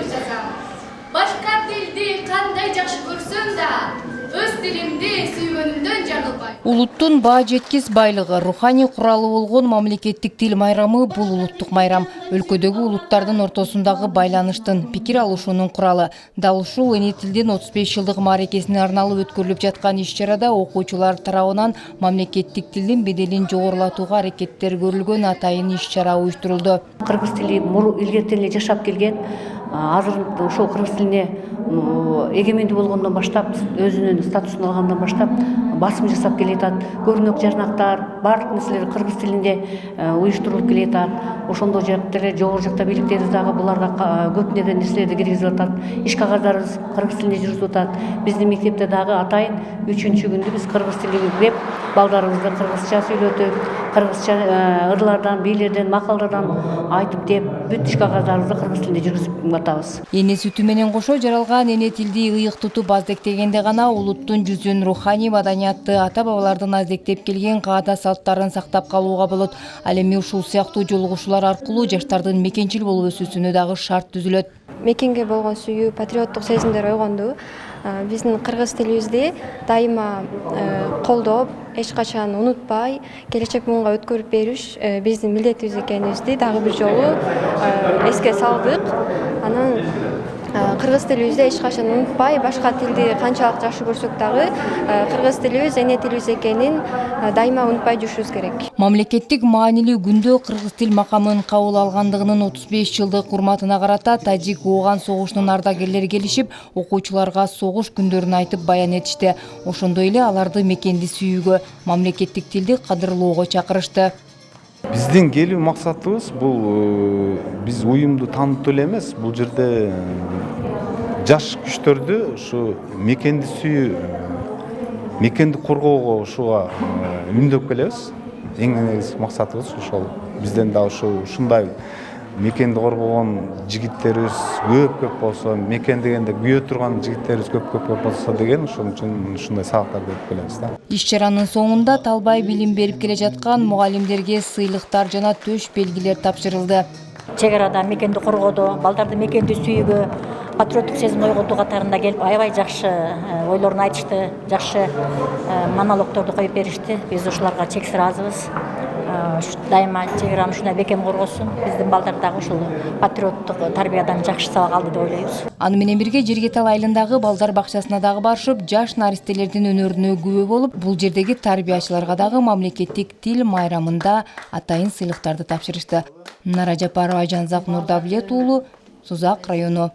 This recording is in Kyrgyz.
сөз жазам. Башка тилди кандай жакшы көрсөм да, өз тилимди сүйгөнүмдөн жаңылбайм. Улуттун баа жеткис байлыгы, руханий куралы болгон мамлекеттик тил майрамы бул улуттук майрам. Өлкөдөгү улуттардын ортосундагы байланыштын, пикир алышуунун куралы. Дал ушул эне тилдин 35 жылдык мааракесине арналып өткөрүлүп жаткан иш-чарада окуучулар тарабынан мамлекеттик тилдин беделин жогорулатууга аракеттер көрүлгөн атайын иш-чара уюштурулду. Кыргыз тили илгертен эле жашап келген, азыр ошол кыргыз тилине эгемендүү болгондон баштап, өзүнүн статусун алгандан баштап басым жасап келатат. Көрнөк жарнактар, баардык нерселер кыргыз тилинде уюштурулуп келатат. Ошондой жактары жогору жакта бийликтерибиз дагы буларга көп нерселерди киргизип атат. Иш кагаздарыбыз кыргыз тилинде жүрүп атат. Биздин мектепте дагы атайын 3-күндү биз кыргыз тилин деп балдарыбызды кыргызча сүйлөтүп, кыргызча ырлардан, бийлерден, макалдардан айтып деп бүт иш кагаздарыбызды кыргыз тилинде жүргүзүп атабыз. Эне сүтү менен кошо жаралган эне тилди ыйык тутуп аздектегенде гана улуттун жүзүн, руханий маданиятты, ата-бабалардын аздектеп келген каада салттарын сактап калууга болот. Ал эми ушул сыяктуу жолугушуулар аркылуу жаштардын мекенчил болуп өсүүсүнө дагы шарт түзүлөт. Мекенге болгон сүйүү, патриоттук сезимдер ойгонду. Биздин кыргыз тилибизди дайыма колдоп, эч качан унутпай, келечек муунга өткөрүп бериш биздин милдетибиз экенибизди дагы бир жолу эске салдык. Анан кыргыз тилибизди эч качан унутпай, башка тилди канчалык жакшы көрсөк дагы кыргыз тилибиз эне тилибиз экенин дайыма унутпай жүрүшүбүз керек. Мамлекеттик маанилүү күндө кыргыз тил макамын кабыл алгандыгынын 35 жылдык урматына карата Тажик-Ооган согушунун ардагерлери келишип, окуучуларга согуш күндөрүн айтып баян этишти. Ошондой эле аларды мекенди сүйүүгө, мамлекеттик тилди кадырлоого чакырышты. Биздин келүү максатыбыз бул биз уюмду таанытуу эле эмес, бул жерде жаш күчтөрдү ушу мекенди сүйүү, мекенди коргоого ушуга үндөп келебиз. Эң негизги максатыбыз ошол. Бизден да ушундай мекенди коргогон жигиттерибиз көп болсо, мекен дегенде күйө турган жигиттерибиз көп болсо деген ошон үчүн ушундай сабактарды өтүп келебиз да. Иш-чаранын соңунда талбай билим берип келе жаткан мугалимдерге сыйлыктар жана төш белгилер тапшырылды. Чек арада мекенди коргоодо, балдарды мекенди сүйүүгө, патриоттук сезим ойготуу катарында келип, аябай жакшы ойлорун айтышты, жакшы монологдорду коюп беришти. Биз ушуларга чексиз ыраазыбыз. Дайыма чек араны ушундай бекем коргосун. Биздин балдар дагы ушул патриоттук тарбиядан жакшы сабак алды деп ойлойбуз. Аны менен бирге Жергетал айылындагы балдар бакчасына дагы барышып, жаш наристелердин өнөрүнө күбө болуп, бул жердеги тарбиячыларга дагы мамлекеттик тил майрамында атайын сыйлыктарды тапшырышты. Нара Жапарова, Айжан Нурдавлет уулу, Сузак району.